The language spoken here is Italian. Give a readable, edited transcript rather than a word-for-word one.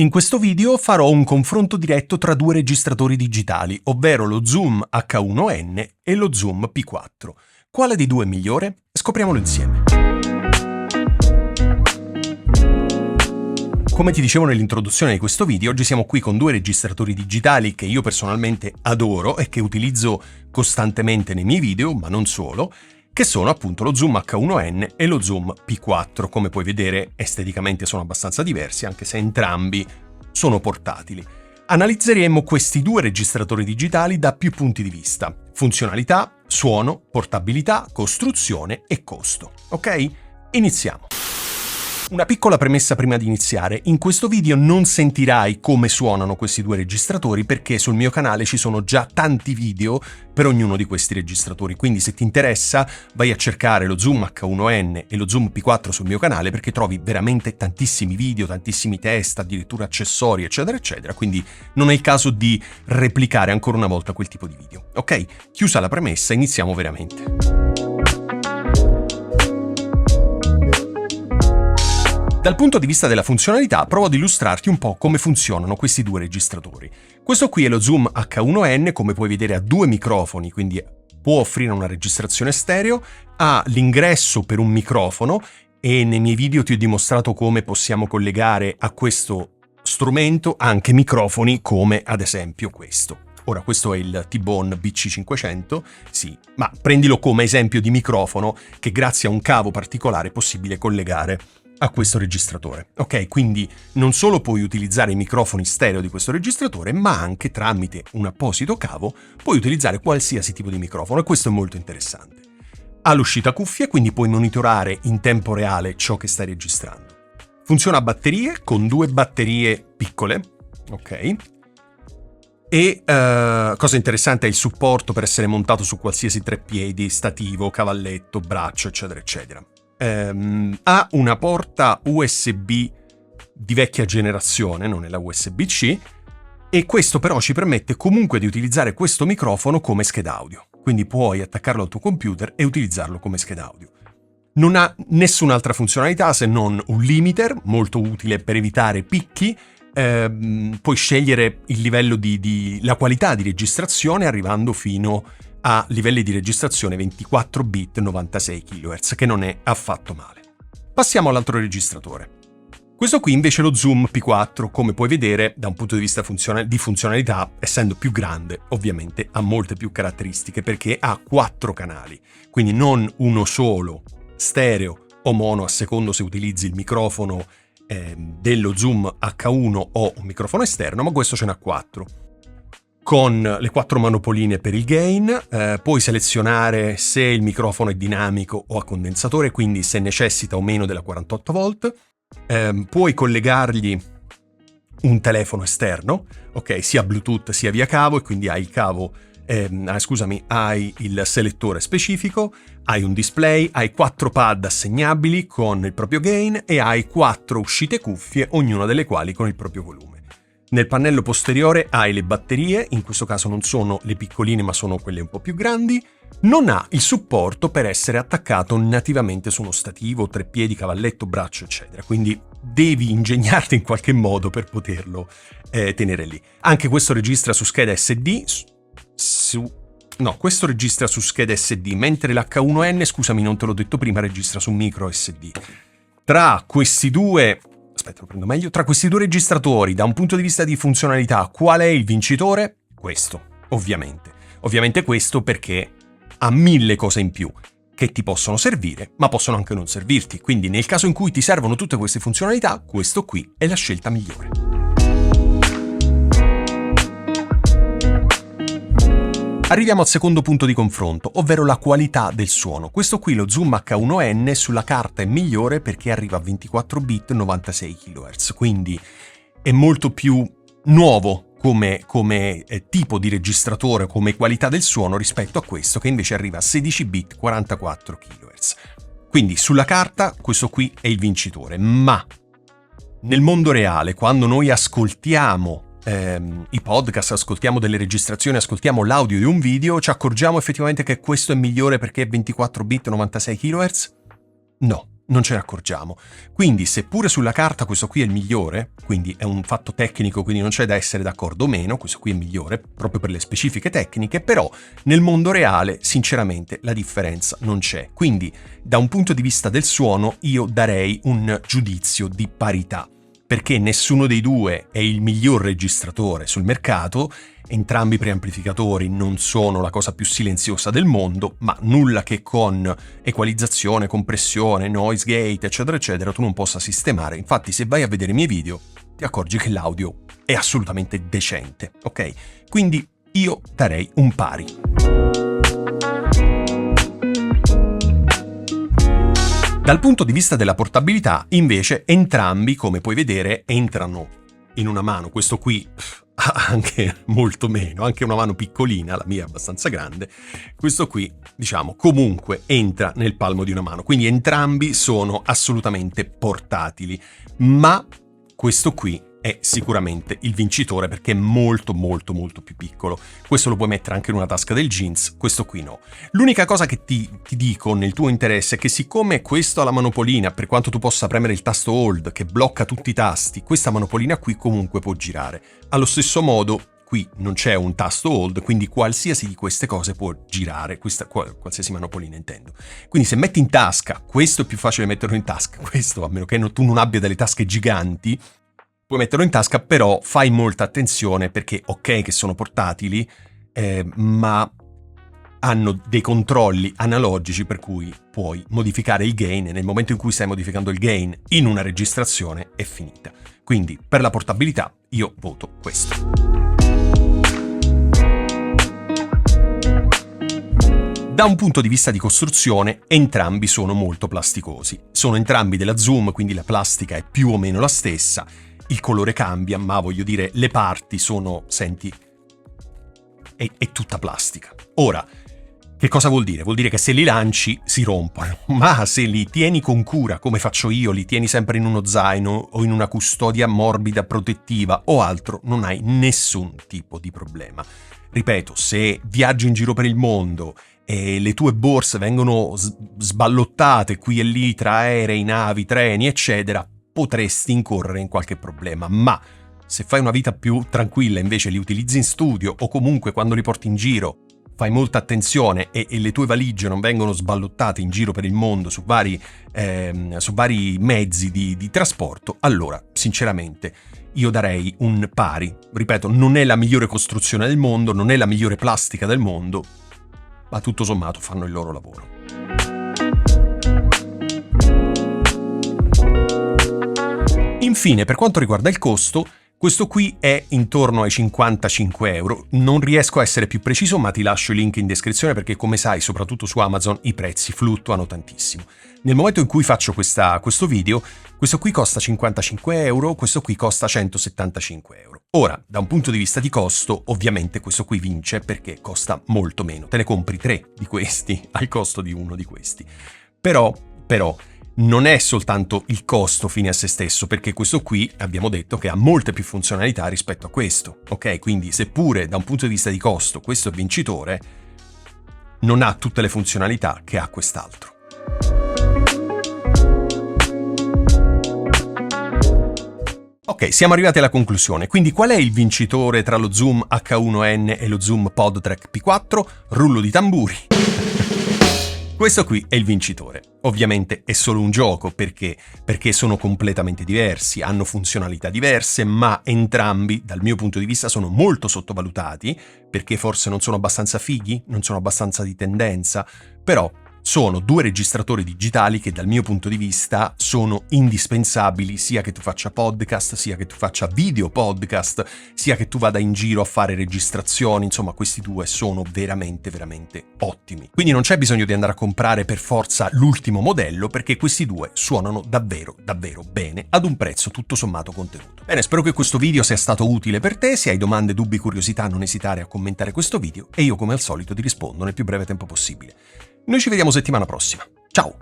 In questo video farò un confronto diretto tra due registratori digitali, ovvero lo Zoom H1N e lo Zoom P4. Quale dei due è migliore? Scopriamolo insieme. Come ti dicevo nell'introduzione di questo video, oggi siamo qui con due registratori digitali che io personalmente adoro e che utilizzo costantemente nei miei video, ma non solo, che sono appunto lo Zoom H1N e lo Zoom P4. Come puoi vedere, esteticamente sono abbastanza diversi, anche se entrambi sono portatili. Analizzeremo questi due registratori digitali da più punti di vista: funzionalità, suono, portabilità, costruzione e costo. Ok? Iniziamo. Una piccola premessa prima di iniziare: in questo video non sentirai come suonano questi due registratori perché sul mio canale ci sono già tanti video per ognuno di questi registratori, quindi se ti interessa vai a cercare lo Zoom H1N e lo Zoom P4 sul mio canale perché trovi veramente tantissimi video, tantissimi test, addirittura accessori eccetera eccetera, quindi non è il caso di replicare ancora una volta quel tipo di video. Ok? Chiusa la premessa, iniziamo veramente. Dal punto di vista della funzionalità, provo ad illustrarti un po' come funzionano questi due registratori. Questo qui è lo Zoom H1N, come puoi vedere ha due microfoni, quindi può offrire una registrazione stereo, ha l'ingresso per un microfono e nei miei video ti ho dimostrato come possiamo collegare a questo strumento anche microfoni come ad esempio questo. Ora, questo è il T-Bone BC500, sì, ma prendilo come esempio di microfono che grazie a un cavo particolare è possibile collegare a questo registratore. Ok, quindi non solo puoi utilizzare i microfoni stereo di questo registratore, ma anche tramite un apposito cavo puoi utilizzare qualsiasi tipo di microfono e questo è molto interessante. Ha l'uscita cuffie, quindi puoi monitorare in tempo reale ciò che stai registrando. Funziona a batterie, con due batterie piccole, ok? E cosa interessante è il supporto per essere montato su qualsiasi treppiedi, stativo, cavalletto, braccio, eccetera, eccetera. Ha una porta USB di vecchia generazione, non è la USB-C, e questo però ci permette comunque di utilizzare questo microfono come scheda audio. Quindi puoi attaccarlo al tuo computer e utilizzarlo come scheda audio. Non ha nessun'altra funzionalità se non un limiter, molto utile per evitare picchi. Puoi scegliere il livello la qualità di registrazione arrivando fino a livelli di registrazione 24 bit 96 kHz, che non è affatto male. Passiamo all'altro registratore. Questo qui invece è lo Zoom P4, come puoi vedere da un punto di vista di funzionalità, essendo più grande, ovviamente ha molte più caratteristiche perché ha 4 canali, quindi non uno solo, stereo o mono a secondo se utilizzi il microfono dello Zoom H1 o un microfono esterno, ma questo ce n'ha 4. Con le 4 manopoline per il gain, puoi selezionare se il microfono è dinamico o a condensatore, quindi se necessita o meno della 48 volt. Puoi collegargli un telefono esterno, ok, sia Bluetooth sia via cavo, e quindi hai il cavo, hai il selettore specifico, hai un display, hai 4 pad assegnabili con il proprio gain e hai 4 uscite cuffie, ognuna delle quali con il proprio volume. Nel pannello posteriore hai le batterie, in questo caso non sono le piccoline ma sono quelle un po' più grandi. Non ha il supporto per essere attaccato nativamente su uno stativo, treppiedi, cavalletto, braccio, eccetera. Quindi devi ingegnarti in qualche modo per poterlo tenere lì. Anche questo registra su scheda SD. Questo registra su scheda SD, mentre l'H1N, scusami, non te l'ho detto prima, registra su micro SD. Tra questi due registratori, da un punto di vista di funzionalità, qual è il vincitore? Questo, ovviamente. Ovviamente questo perché ha 1000 cose in più che ti possono servire, ma possono anche non servirti. Quindi nel caso in cui ti servono tutte queste funzionalità, questo qui è la scelta migliore. Arriviamo al secondo punto di confronto, ovvero la qualità del suono. Questo qui, lo Zoom H1N, sulla carta è migliore perché arriva a 24 bit 96 kHz, quindi è molto più nuovo come tipo di registratore, come qualità del suono rispetto a questo che invece arriva a 16 bit 44 kHz. Quindi sulla carta questo qui è il vincitore, ma nel mondo reale, quando noi ascoltiamo i podcast, ascoltiamo delle registrazioni, ascoltiamo l'audio di un video, ci accorgiamo effettivamente che questo è migliore perché è 24 bit 96 kHz? No, non ce ne accorgiamo. Quindi seppure sulla carta questo qui è il migliore, quindi è un fatto tecnico, quindi non c'è da essere d'accordo o meno, questo qui è il migliore proprio per le specifiche tecniche, però nel mondo reale sinceramente la differenza non c'è. Quindi da un punto di vista del suono io darei un giudizio di parità, perché nessuno dei due è il miglior registratore sul mercato. Entrambi i preamplificatori non sono la cosa più silenziosa del mondo, ma nulla che con equalizzazione, compressione, noise gate, eccetera, eccetera, tu non possa sistemare. Infatti, se vai a vedere i miei video, ti accorgi che l'audio è assolutamente decente, ok? Quindi io darei un pari. Dal punto di vista della portabilità, invece, entrambi, come puoi vedere, entrano in una mano. Questo qui anche molto meno, anche una mano piccolina, la mia è abbastanza grande, questo qui, diciamo, comunque entra nel palmo di una mano, quindi entrambi sono assolutamente portatili, ma questo qui è sicuramente il vincitore perché è molto molto molto più piccolo. Questo lo puoi mettere anche in una tasca del jeans, questo qui no. L'unica cosa che ti dico nel tuo interesse è che siccome questo ha la manopolina, per quanto tu possa premere il tasto hold che blocca tutti i tasti, questa manopolina qui comunque può girare. Allo stesso modo qui non c'è un tasto hold, quindi qualsiasi di queste cose può girare, qualsiasi manopolina intendo. Quindi se metti in tasca, questo è più facile metterlo in tasca, questo a meno che tu non abbia delle tasche giganti, puoi metterlo in tasca, però fai molta attenzione perché ok che sono portatili, ma hanno dei controlli analogici per cui puoi modificare il gain e nel momento in cui stai modificando il gain in una registrazione è finita. Quindi per la portabilità io voto questo. Da un punto di vista di costruzione, entrambi sono molto plasticosi. Sono entrambi della Zoom, quindi la plastica è più o meno la stessa. Il colore cambia, ma voglio dire, le parti sono, senti, è tutta plastica. Ora, che cosa vuol dire? Vuol dire che se li lanci si rompono, ma se li tieni con cura, come faccio io, li tieni sempre in uno zaino o in una custodia morbida, protettiva o altro, non hai nessun tipo di problema. Ripeto, se viaggi in giro per il mondo e le tue borse vengono sballottate qui e lì tra aerei, navi, treni, eccetera, potresti incorrere in qualche problema, ma se fai una vita più tranquilla invece li utilizzi in studio o comunque quando li porti in giro fai molta attenzione e le tue valigie non vengono sballottate in giro per il mondo su vari mezzi di trasporto, allora sinceramente io darei un pari. Ripeto, non è la migliore costruzione del mondo, non è la migliore plastica del mondo, ma tutto sommato fanno il loro lavoro. Infine, per quanto riguarda il costo, questo qui è intorno ai 55 euro. Non riesco a essere più preciso, ma ti lascio il link in descrizione perché, come sai, soprattutto su Amazon i prezzi fluttuano tantissimo. Nel momento in cui faccio questo video, questo qui costa 55 euro, questo qui costa 175 euro. Ora, da un punto di vista di costo, ovviamente questo qui vince perché costa molto meno. Te ne compri 3 di questi al costo di uno di questi. Però non è soltanto il costo fine a se stesso, perché questo qui abbiamo detto che ha molte più funzionalità rispetto a questo, ok? Quindi seppure da un punto di vista di costo questo è vincitore, non ha tutte le funzionalità che ha quest'altro. Ok, siamo arrivati alla conclusione, quindi qual è il vincitore tra lo Zoom H1N e lo Zoom PodTrack P4? Rullo di tamburi. Questo qui è il vincitore. Ovviamente è solo un gioco perché sono completamente diversi, hanno funzionalità diverse, ma entrambi, dal mio punto di vista, sono molto sottovalutati, perché forse non sono abbastanza fighi, non sono abbastanza di tendenza, però sono 2 registratori digitali che dal mio punto di vista sono indispensabili, sia che tu faccia podcast, sia che tu faccia video podcast, sia che tu vada in giro a fare registrazioni, insomma questi 2 sono veramente veramente ottimi. Quindi non c'è bisogno di andare a comprare per forza l'ultimo modello perché questi 2 suonano davvero davvero bene ad un prezzo tutto sommato contenuto. Bene, spero che questo video sia stato utile per te. Se hai domande, dubbi, curiosità, non esitare a commentare questo video e io come al solito ti rispondo nel più breve tempo possibile. Noi ci vediamo settimana prossima. Ciao!